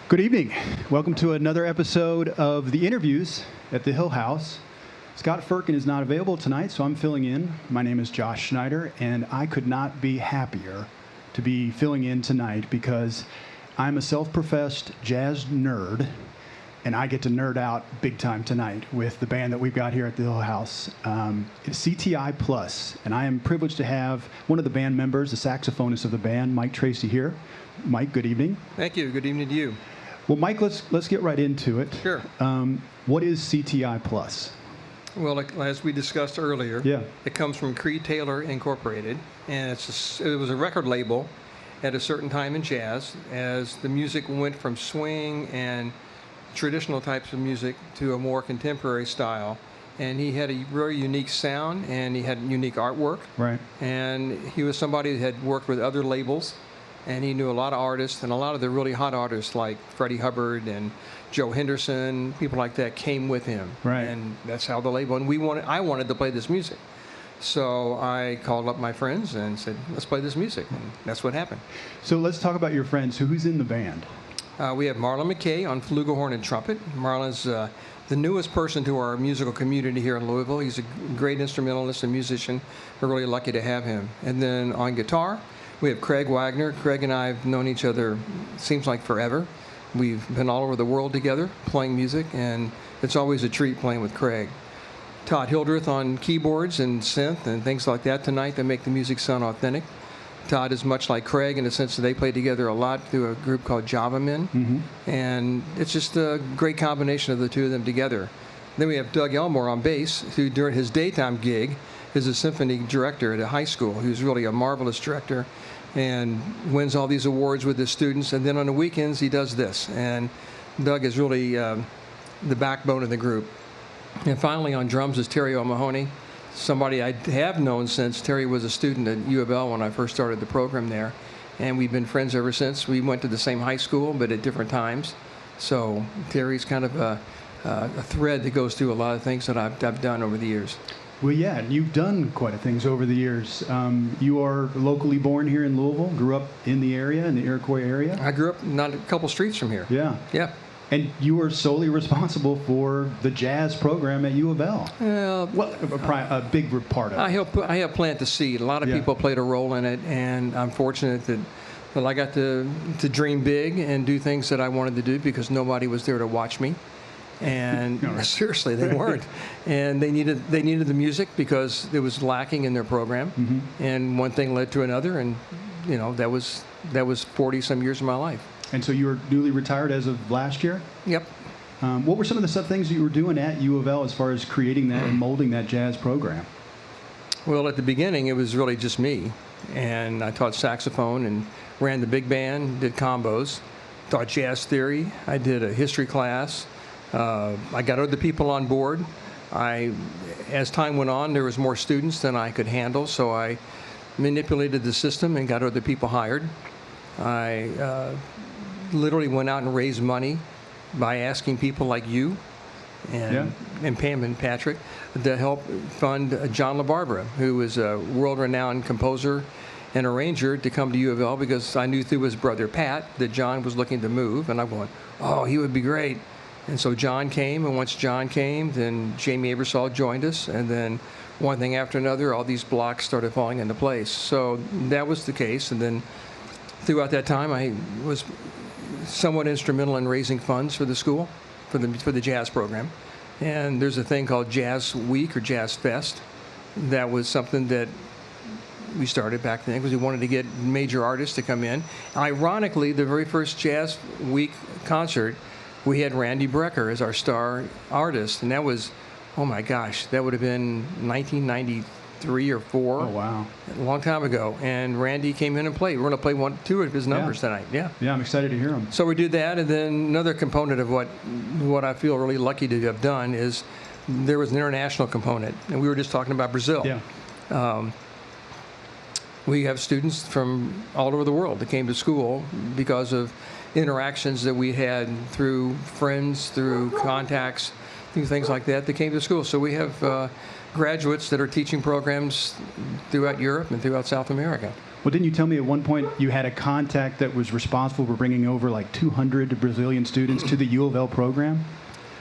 Good evening. Welcome to another episode of The Interviews at the Hill House. Scott Firkin is not available tonight, so I'm filling in. My name is Josh Snyder, and I could not be happier to be filling in tonight because I'm a self-professed jazz nerd, and I get to nerd out big time tonight with the band that we've got here at the Hill House. It's CTI Plus, and I am privileged to have one of the band members, the saxophonist of the band, Mike Tracy, here. Mike, good evening. Thank you. Good evening to you. Well, Mike, let's get right into it. Sure. What is CTI Plus? Well, as we discussed earlier, It comes from Creed Taylor Incorporated, and it was a record label at a certain time in jazz as the music went from swing and traditional types of music to a more contemporary style. And he had a very unique sound, and he had unique artwork. Right. And he was somebody that had worked with other labels, and he knew a lot of artists, and a lot of the really hot artists like Freddie Hubbard and Joe Henderson, people like that came with him. Right. And that's how the label, and I wanted to play this music. So I called up my friends and said, let's play this music, and that's what happened. So let's talk about your friends. Who's in the band? We have Marlon McKay on flugelhorn and trumpet. Marlon's the newest person to our musical community here in Louisville. He's a great instrumentalist and musician. We're really lucky to have him. And then on guitar, we have Craig Wagner. Craig and I have known each other, seems like forever. We've been all over the world together playing music, and it's always a treat playing with Craig. Todd Hildreth on keyboards and synth and things like that tonight that make the music sound authentic. Todd is much like Craig in the sense that they play together a lot through a group called Java Men. Mm-hmm. And it's just a great combination of the two of them together. Then we have Doug Elmore on bass, who during his daytime gig is a symphony director at a high school, who's really a marvelous director and wins all these awards with his students. And then on the weekends, he does this. And Doug is really the backbone of the group. And finally on drums is Terry O'Mahony, somebody I have known since Terry was a student at U of L when I first started the program there. And we've been friends ever since. We went to the same high school, but at different times. So Terry's kind of a thread that goes through a lot of things that I've done over the years. Well, yeah, you've done quite a things over the years. You are locally born here in Louisville, grew up in the area, in the Iroquois area. I grew up not a couple streets from here. Yeah. Yeah. And you were solely responsible for the jazz program at U of L. Well, a big part of it. I helped plant the seed. A lot of people played a role in it, and I'm fortunate that I got to dream big and do things that I wanted to do because nobody was there to watch me. And seriously, they weren't. And they needed the music because it was lacking in their program. Mm-hmm. And one thing led to another, and that was 40 some years of my life. And so you were newly retired as of last year? Yep. What were some of the things that you were doing at U of L as far as creating that and molding that jazz program? Well, at the beginning, it was really just me. And I taught saxophone and ran the big band, did combos, taught jazz theory. I did a history class. I got other people on board. As time went on, there was more students than I could handle, so I manipulated the system and got other people hired. I literally went out and raised money by asking people like you and Pam and Patrick to help fund John LaBarbera, who is a world-renowned composer and arranger, to come to U of L because I knew through his brother Pat that John was looking to move, and I'm going, oh, he would be great. And so John came, and once John came, then Jamie Abersol joined us, and then one thing after another, all these blocks started falling into place. So that was the case, and then throughout that time, I was somewhat instrumental in raising funds for the school, for the jazz program. And there's a thing called Jazz Week or Jazz Fest. That was something that we started back then because we wanted to get major artists to come in. Ironically, the very first Jazz Week concert, we had Randy Brecker as our star artist, and that was, oh my gosh, that would have been 1993 or 4. Oh, wow. A long time ago. And Randy came in and played. We're going to play two of his numbers tonight. Yeah. Yeah, I'm excited to hear them. So we did that, and then another component of what I feel really lucky to have done is there was an international component, and we were just talking about Brazil. Yeah. We have students from all over the world that came to school because of interactions that we had through friends, through contacts, things like that came to school. So we have graduates that are teaching programs throughout Europe and throughout South America. Well, didn't you tell me at one point you had a contact that was responsible for bringing over like 200 Brazilian students to the U of L program?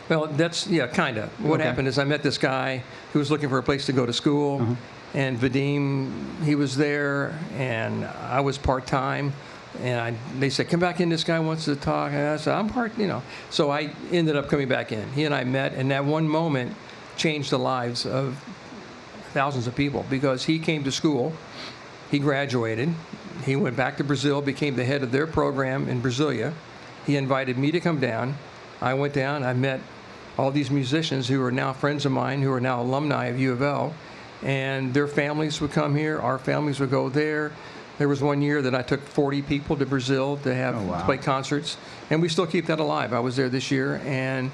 Well, that's, yeah, kind of. What happened is I met this guy who was looking for a place to go to school, and Vadim, he was there, and I was part-time, and they said, come back in, this guy wants to talk, and I said, I'm So I ended up coming back in. He and I met, and that one moment changed the lives of thousands of people, because he came to school, he graduated, he went back to Brazil, became the head of their program in Brasilia. He invited me to come down. I went down, I met all these musicians who are now friends of mine, who are now alumni of U of L, and their families would come here, our families would go there. There was one year that I took 40 people to Brazil to play concerts, and we still keep that alive. I was there this year, and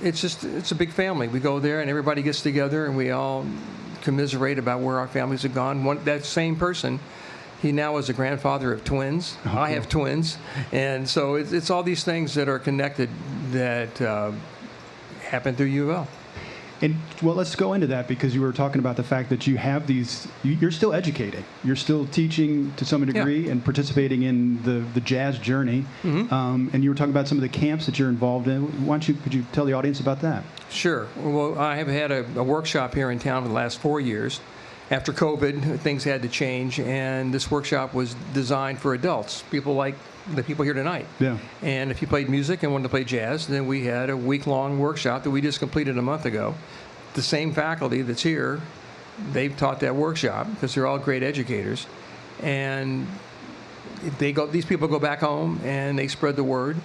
it's a big family. We go there, and everybody gets together, and we all commiserate about where our families have gone. That same person, he now is a grandfather of twins. I have twins. And so it's all these things that are connected that happen through U of L. And, well, let's go into that, because you were talking about the fact that you have these, you're still educating. You're still teaching to some degree and participating in the jazz journey. And you were talking about some of the camps that you're involved in. Could you tell the audience about that? Sure. Well, I have had a workshop here in town for the last 4 years. After COVID, things had to change, and this workshop was designed for adults, people like the people here tonight. Yeah. And if you played music and wanted to play jazz, then we had a week-long workshop that we just completed a month ago. The same faculty that's here, they've taught that workshop, because they're all great educators. And these people go back home and they spread the word.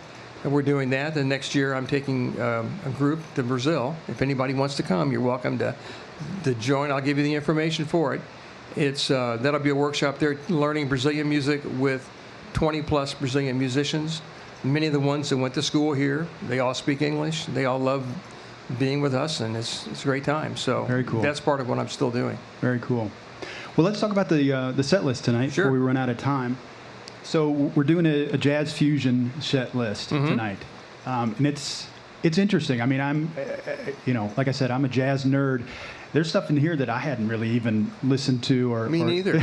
And we're doing that. The next year I'm taking a group to Brazil. If anybody wants to come, you're welcome to join. I'll give you the information for it. That'll be a workshop there, learning Brazilian music with 20-plus Brazilian musicians. Many of the ones that went to school here, they all speak English. They all love being with us, and it's a great time. So very cool. That's part of what I'm still doing. Very cool. Well, let's talk about the set list tonight before we run out of time. So we're doing a jazz fusion set list tonight, and it's interesting. I mean, I'm, like I said, I'm a jazz nerd. There's stuff in here that I hadn't really even listened to, Me neither.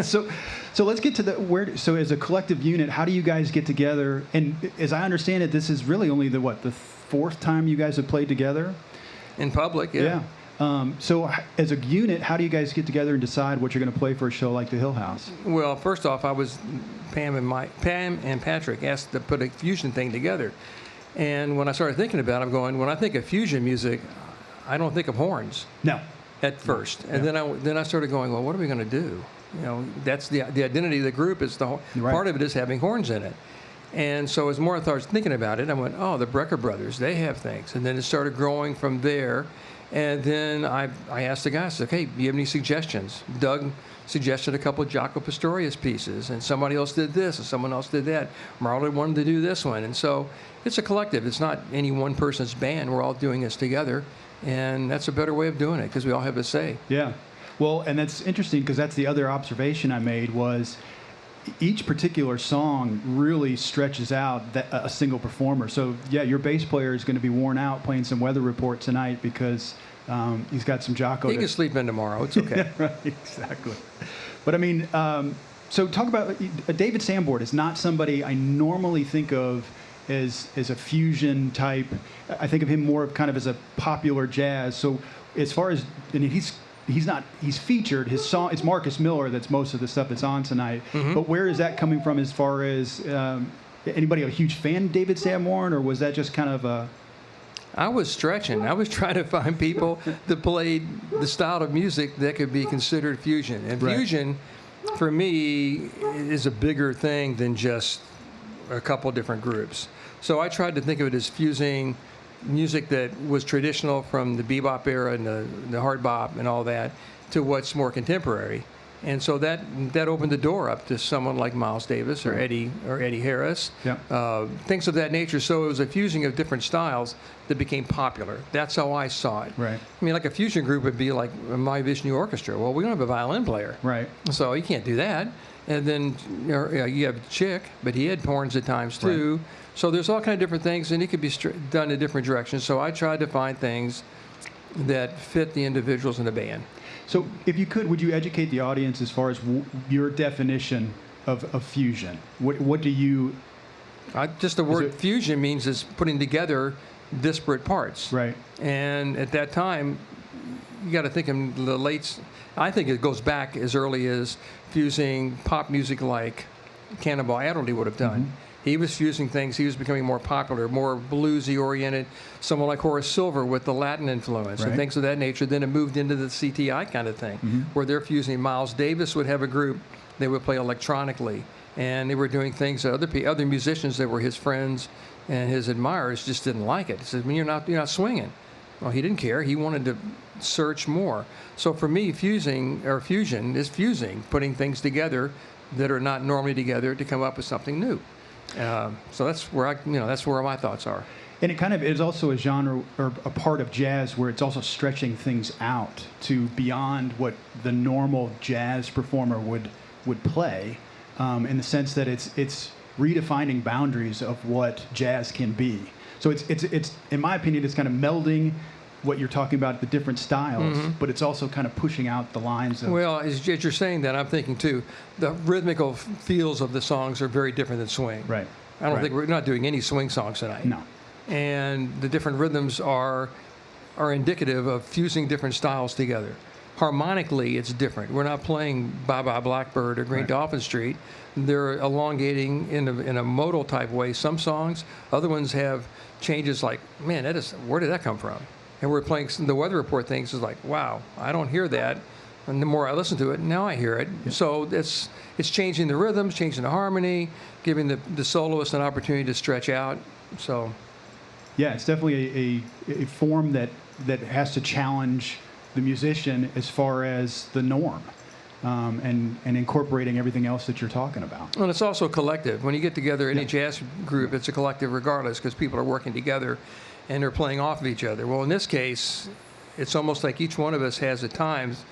So let's get to so as a collective unit, how do you guys get together? And as I understand it, this is really only the fourth time you guys have played together? In public, yeah. So as a unit, how do you guys get together and decide what you're going to play for a show like the Hill House? Well, first off, Pam and Patrick asked to put a fusion thing together. And when I started thinking about it, I'm going, when I think of fusion music, I don't think of horns. No. At first. And then I started going, well, what are we going to do? That's the identity of the group. Is part of it is having horns in it. And so as more I started thinking about it, I went, oh, the Brecker brothers, they have things. And then it started growing from there. And then I asked the guys, okay, do you have any suggestions? Doug suggested a couple of Jaco Pastorius pieces, and somebody else did this, and someone else did that. Marlon wanted to do this one. And so it's a collective. It's not any one person's band. We're all doing this together. And that's a better way of doing it, because we all have a say. Yeah. Well, and that's interesting, because that's the other observation I made was each particular song really stretches out a single performer. So, yeah, your bass player is going to be worn out playing some Weather Report tonight because he's got some Jaco. He can sleep in tomorrow. It's okay. Right, exactly. But, I mean, so talk about David Sanborn is not somebody I normally think of as a fusion type. I think of him more of kind of as a popular jazz. So as far as, and he's featured, his song, it's Marcus Miller that's most of the stuff that's on tonight. But where is that coming from as far as, anybody a huge fan of David Sanborn, or was that just kind of a... I was stretching. I was trying to find people that played the style of music that could be considered fusion. And fusion, for me, is a bigger thing than just a couple different groups. So I tried to think of it as fusing music that was traditional from the bebop era and the hard bop and all that to what's more contemporary. And so that opened the door up to someone like Miles Davis or Eddie Harris, things of that nature. So it was a fusing of different styles that became popular. That's how I saw it. Right. I mean, like a fusion group would be like My Vishnu Orchestra. Well, we don't have a violin player. Right. So you can't do that. And then you have Chick, but he had horns at times too. Right. So there's all kind of different things, and it could be done in different directions. So I tried to find things that fit the individuals in the band. So if you could, would you educate the audience as far as your definition of fusion? What do you... Just the word fusion means is putting together disparate parts. Right. And at that time, you got to think in the I think it goes back as early as fusing pop music like Cannonball Adderley would have done. Mm-hmm. He was fusing things. He was becoming more popular, more bluesy oriented. Someone like Horace Silver with the Latin influence and things of that nature. Then it moved into the CTI kind of thing, where they're fusing. Miles Davis would have a group. They would play electronically, and they were doing things that other musicians that were his friends and his admirers just didn't like it. He said, "You're not swinging." Well, he didn't care. He wanted to search more. So for me, fusion is fusing, putting things together that are not normally together to come up with something new. So that's where that's where my thoughts are. And it kind of is also a genre or a part of jazz where it's also stretching things out to beyond what the normal jazz performer would play, in the sense that it's redefining boundaries of what jazz can be. So it's in my opinion, it's kind of melding what you're talking about, the different styles, but it's also kind of pushing out the lines of... Well, as you're saying that, I'm thinking, too, the rhythmical feels of the songs are very different than swing. Right. I don't think we're not doing any swing songs tonight. No. And the different rhythms are indicative of fusing different styles together. Harmonically, it's different. We're not playing Bye Bye Blackbird or Green Dolphin Street. They're elongating in a modal type way some songs. Other ones have changes like, man, where did that come from? And we're playing the Weather Report things is like, wow, I don't hear that. And the more I listen to it, now I hear it. Yeah. So it's changing the rhythms, changing the harmony, giving the soloist an opportunity to stretch out. So, yeah, it's definitely a form that has to challenge the musician as far as the norm, and incorporating everything else that you're talking about. And it's also collective. When you get together in a jazz group, it's a collective regardless because people are working together and they're playing off of each other. Well, in this case, it's almost like each one of us has at times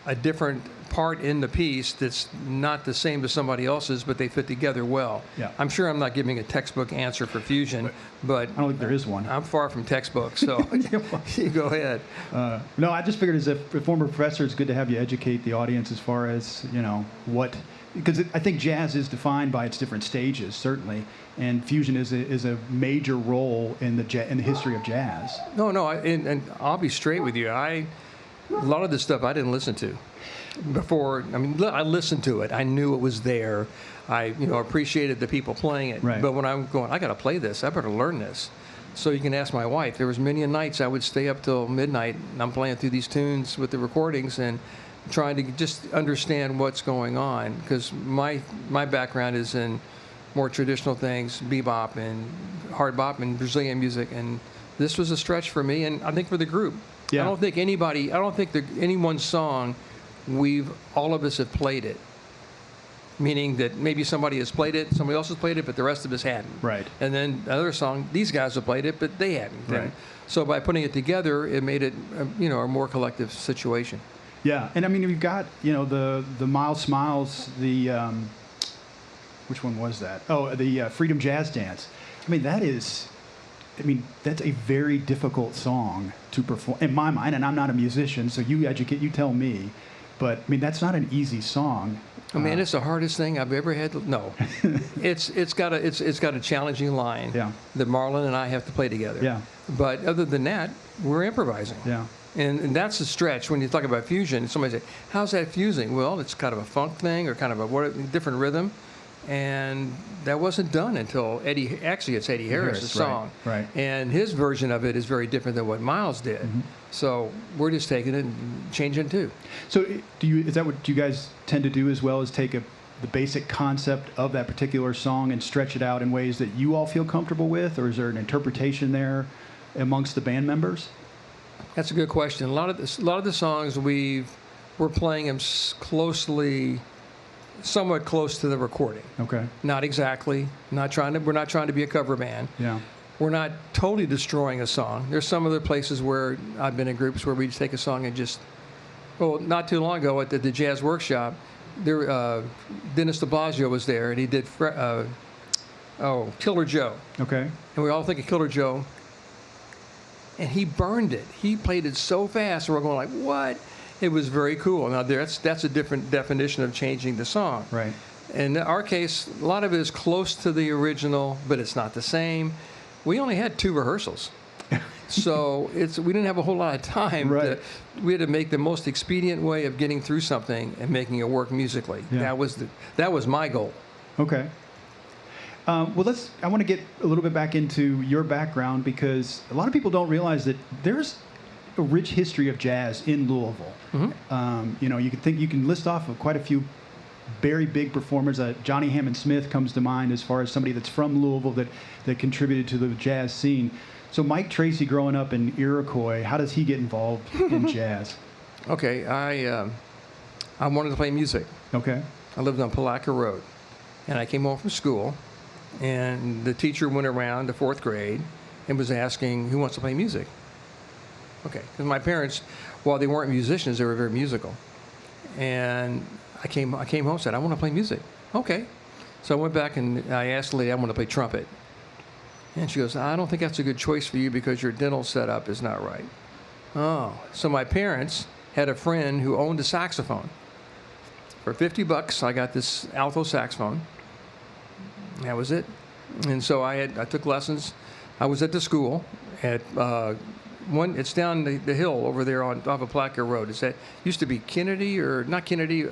a different part in the piece that's not the same as somebody else's, but they fit together well. Yeah. I'm sure I'm not giving a textbook answer for fusion, but I don't think there is one. I'm far from textbook, so you go ahead. No, I just figured as a former professor, it's good to have you educate the audience as far as, what... Because I think jazz is defined by its different stages, certainly, and fusion is a major role in the history of jazz. No, and I'll be straight with you. A lot of this stuff I didn't listen to before. I mean, I listened to it. I knew it was there. I appreciated the people playing it. Right. But when I'm going, I got to play this. I better learn this. So you can ask my wife. There was many nights I would stay up till midnight, and I'm playing through these tunes with the recordings and trying to just understand what's going on, because my background is in more traditional things, bebop and hard bop and Brazilian music, and this was a stretch for me, and I think for the group. Yeah. I don't think any one song all of us have played it, meaning that maybe somebody has played it, somebody else has played it, but the rest of us hadn't. Right. And then another song, these guys have played it, but they hadn't. Right. So by putting it together, it made it a more collective situation. Yeah, and I mean, we've got, the Miles Smiles, which one was that? Oh, the Freedom Jazz Dance. I mean, that's a very difficult song to perform, in my mind, and I'm not a musician, so you tell me, but, I mean, that's not an easy song. I mean, it's the hardest thing I've ever had to, no. It's got a challenging line that Marlon and I have to play together. Yeah. But other than that, we're improvising. Yeah. And that's a stretch when you talk about fusion. Somebody say, how's that fusing? Well, it's kind of a funk thing or kind of a different rhythm. And that wasn't done until it's Eddie Harris's song. Right. And his version of it is very different than what Miles did. Mm-hmm. So we're just taking it and changing it too. So is that what you guys tend to do as well, as take the basic concept of that particular song and stretch it out in ways that you all feel comfortable with? Or is there an interpretation there amongst the band members? That's a good question. A lot of the songs we're playing them somewhat close to the recording. Okay. Not exactly. We're not trying to be a cover band. Yeah. We're not totally destroying a song. There's some other places where I've been in groups where we just take a song and just. Well, not too long ago at the Jazz Workshop, Dennis DeBlasio was there and he did Killer Joe. Okay. And we all think of Killer Joe. and he burned it. He played it so fast, and we're going like, what? It was very cool. Now, that's a different definition of changing the song. Right. In our case, a lot of it is close to the original, but it's not the same. We only had 2 rehearsals. So we didn't have a whole lot of time. Right. We had to make the most expedient way of getting through something and making it work musically. Yeah. That was my goal. Okay. Well, I want to get a little bit back into your background, because a lot of people don't realize that there's a rich history of jazz in Louisville. Mm-hmm. You can list off of quite a few very big performers. Johnny Hammond Smith comes to mind as far as somebody that's from Louisville that contributed to the jazz scene. So Mike Tracy, growing up in Iroquois, how does he get involved in jazz? Okay, I wanted to play music. Okay. I lived on Palatka Road, and I came home from school, and the teacher went around to 4th grade and was asking who wants to play music. Okay, because my parents, while they weren't musicians, they were very musical. And I came home and said, I want to play music. Okay. So I went back and I asked the lady, I want to play trumpet. And she goes, I don't think that's a good choice for you because your dental setup is not right. Oh, so my parents had a friend who owned a saxophone. For $50, I got this alto saxophone. That was it. And so I took lessons. I was at the school at it's down the hill over there off of Palatka Road. Used to be Kennedy, or not Kennedy,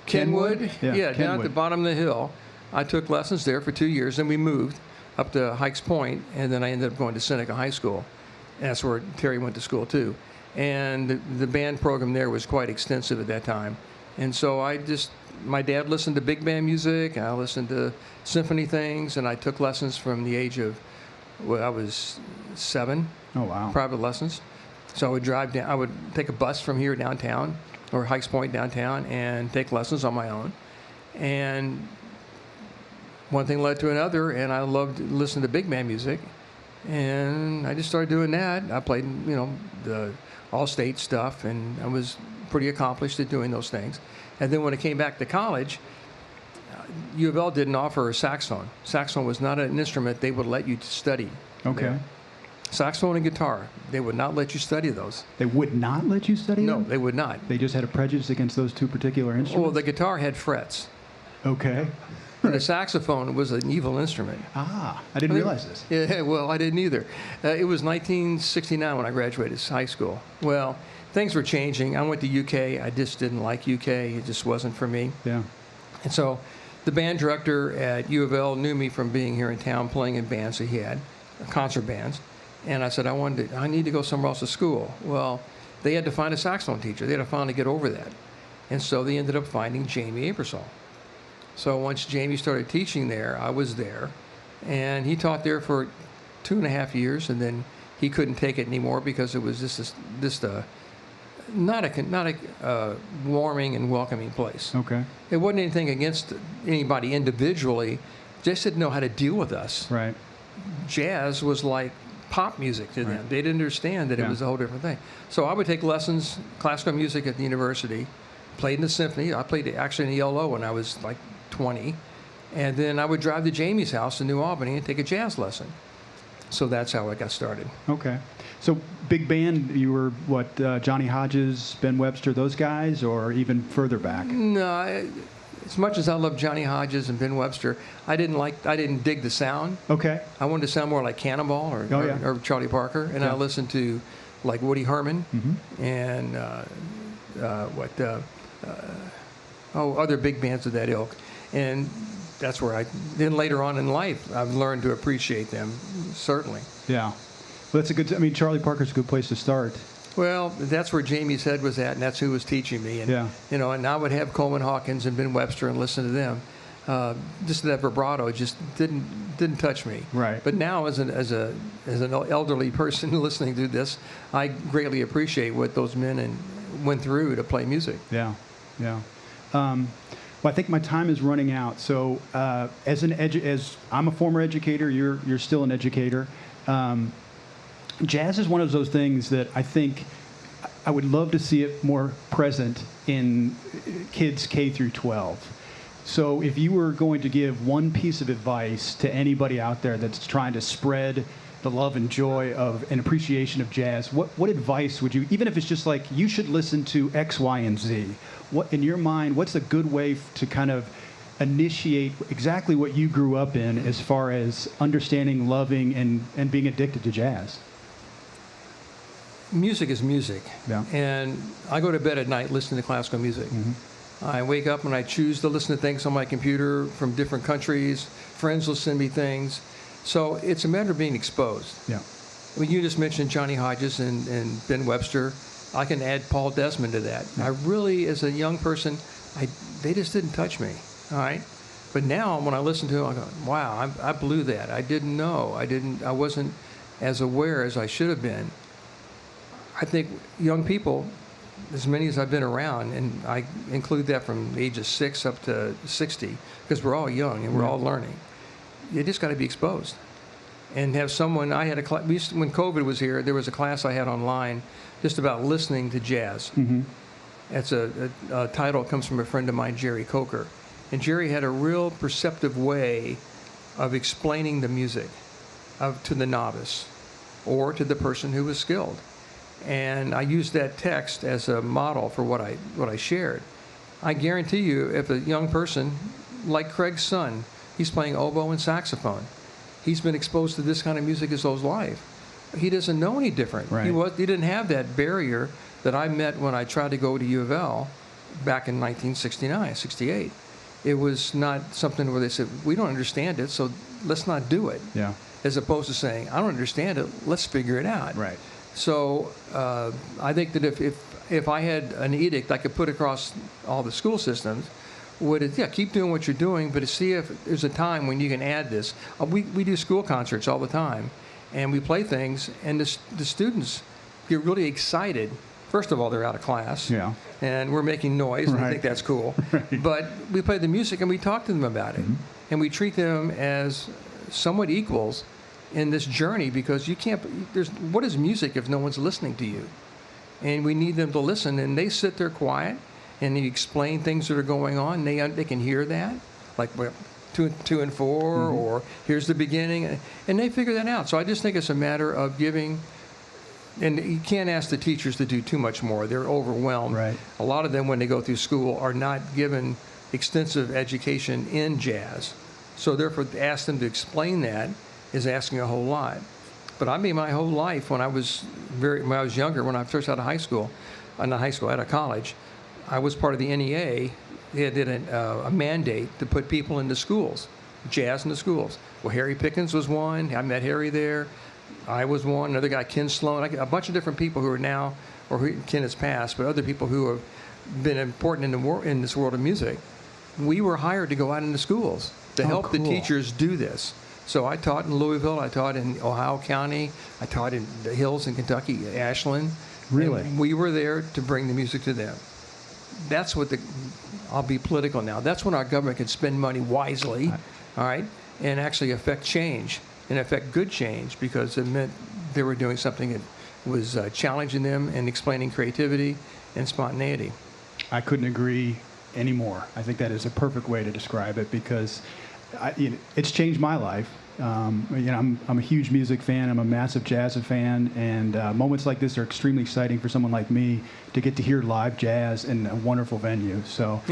Kenwood? Yeah, down Kenwood. at the bottom of the hill. I took lessons there for 2 years, then we moved up to Hikes Point, and then I ended up going to Seneca High School. And that's where Terry went to school, too. And the band program there was quite extensive at that time. And so my dad listened to big band music, I listened to symphony things, and I took lessons from the age of, I was 7. Oh, wow. Private lessons. So I would drive down, I would take a bus from here downtown, or Hikes Point downtown, and take lessons on my own. And one thing led to another, and I loved listening to big band music. And I just started doing that. I played, the all-state stuff, and I was pretty accomplished at doing those things. And then when I came back to college, U of L didn't offer a saxophone. Saxophone was not an instrument they would let you study. Okay. There. Saxophone and guitar, they would not let you study those. They would not let you study them? No, they would not. They just had a prejudice against those 2 particular instruments? Well, the guitar had frets. Okay. And the saxophone was an evil instrument. Ah, I didn't realize this. Yeah, well, I didn't either. It was 1969 when I graduated high school. Well, things were changing. I went to UK. I just didn't like UK. It just wasn't for me. Yeah. And so the band director at U of L knew me from being here in town playing in bands that he had, concert bands. And I said, I need to go somewhere else to school. Well, they had to find a saxophone teacher. They had to finally get over that. And so they ended up finding Jamie Abersol. So once Jamie started teaching there, I was there. And he taught there for 2.5 years, and then he couldn't take it anymore because it was just not a warming and welcoming place. Okay. It wasn't anything against anybody individually, just didn't know how to deal with us. Right. Jazz was like pop music to them. Right. They didn't understand that it was a whole different thing. So I would take lessons, classical music at the university, played in the symphony. I played actually in the ELO when I was like 20. And then I would drive to Jamie's house in New Albany and take a jazz lesson. So that's how I got started. Okay. So big band, you were what, Johnny Hodges, Ben Webster, those guys, or even further back? No, as much as I love Johnny Hodges and Ben Webster, I didn't dig the sound. Okay. I wanted to sound more like Cannonball or Charlie Parker, and I listened to like Woody Herman and other big bands of that ilk, and that's where then later on in life I've learned to appreciate them, certainly. Yeah. Well, that's a good. Charlie Parker's a good place to start. Well, that's where Jamie's head was at, and that's who was teaching me. And and I would have Coleman Hawkins and Ben Webster and listen to them. Just that vibrato just didn't touch me. Right. But now, as an elderly person listening to this, I greatly appreciate what those men went through to play music. Yeah, yeah. Well, I think my time is running out. So, as I'm a former educator, you're still an educator. Jazz is one of those things that I think I would love to see it more present in kids K through 12. So if you were going to give one piece of advice to anybody out there that's trying to spread the love and joy of an appreciation of jazz, what advice would you, even if it's just like you should listen to X, Y, and Z, what in your mind, what's a good way to kind of initiate exactly what you grew up in as far as understanding, loving, and being addicted to jazz? Music is music. Yeah. And I go to bed at night listening to classical music. I wake up and I choose to listen to things on my computer from different countries. Friends will send me things. So it's a matter of being exposed. Yeah. When you just mentioned Johnny Hodges and Ben Webster, I can add Paul Desmond to that. I really, as a young person, they just didn't touch me. All right. But now when I listen to them, I go, wow, I blew that. I didn't know. I wasn't as aware as I should have been. I think young people, as many as I've been around, and I include that from the age of 6 up to 60, because we're all young and we're all learning. You just got to be exposed. And have someone, I had a class, when COVID was here, there was a class I had online just about listening to jazz. That's a title comes from a friend of mine, Jerry Coker. And Jerry had a real perceptive way of explaining the music to the novice or to the person who was skilled. And I used that text as a model for what I shared. I guarantee you, if a young person, like Craig's son, he's playing oboe and saxophone, he's been exposed to this kind of music his whole life. He doesn't know any different. Right. He didn't have that barrier that I met when I tried to go to U of L back in 1969, 68. It was not something where they said, we don't understand it, so let's not do it. Yeah. As opposed to saying, I don't understand it, let's figure it out. Right. So I think that if I had an edict I could put across all the school systems, keep doing what you're doing, but to see if there's a time when you can add this. We do school concerts all the time, and we play things, and the students get really excited. First of all, they're out of class, and we're making noise, and I think that's cool. Right. But we play the music, and we talk to them about it, and we treat them as somewhat equals in this journey, because you can't. What is music if no one's listening to you? And we need them to listen, and they sit there quiet, and you explain things that are going on. They can hear that, like 2 and 4, or here's the beginning, and they figure that out. So I just think it's a matter of giving. And you can't ask the teachers to do too much more. They're overwhelmed. Right. A lot of them, when they go through school, are not given extensive education in jazz. So therefore, to ask them to explain that is asking a whole lot. But I mean, my whole life, when I was younger, when I first out of high school, out of college, I was part of the NEA. They did a mandate to put people into schools, jazz in the schools. Well, Harry Pickens was one. I met Harry there. I was one. Another guy, Ken Sloan. A bunch of different people who are now, or who Ken has passed, but other people who have been important in this world of music. We were hired to go out into schools to help the teachers do this. So I taught in Louisville. I taught in Ohio County. I taught in the hills in Kentucky, Ashland. Really? And we were there to bring the music to them. That's what I'll be political now. That's when our government can spend money wisely, all right, and actually affect change, and affect good change, because it meant they were doing something that was challenging them and explaining creativity and spontaneity. I couldn't agree anymore. I think that is a perfect way to describe it, because it's changed my life. I'm a huge music fan. I'm a massive jazz fan, and moments like this are extremely exciting for someone like me to get to hear live jazz in a wonderful venue. So,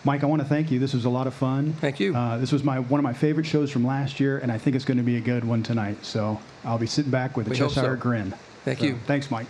Mike, I want to thank you. This was a lot of fun. Thank you. This was one of my favorite shows from last year, and I think it's going to be a good one tonight. So I'll be sitting back with a Cheshire grin. Thank you. Thanks, Mike.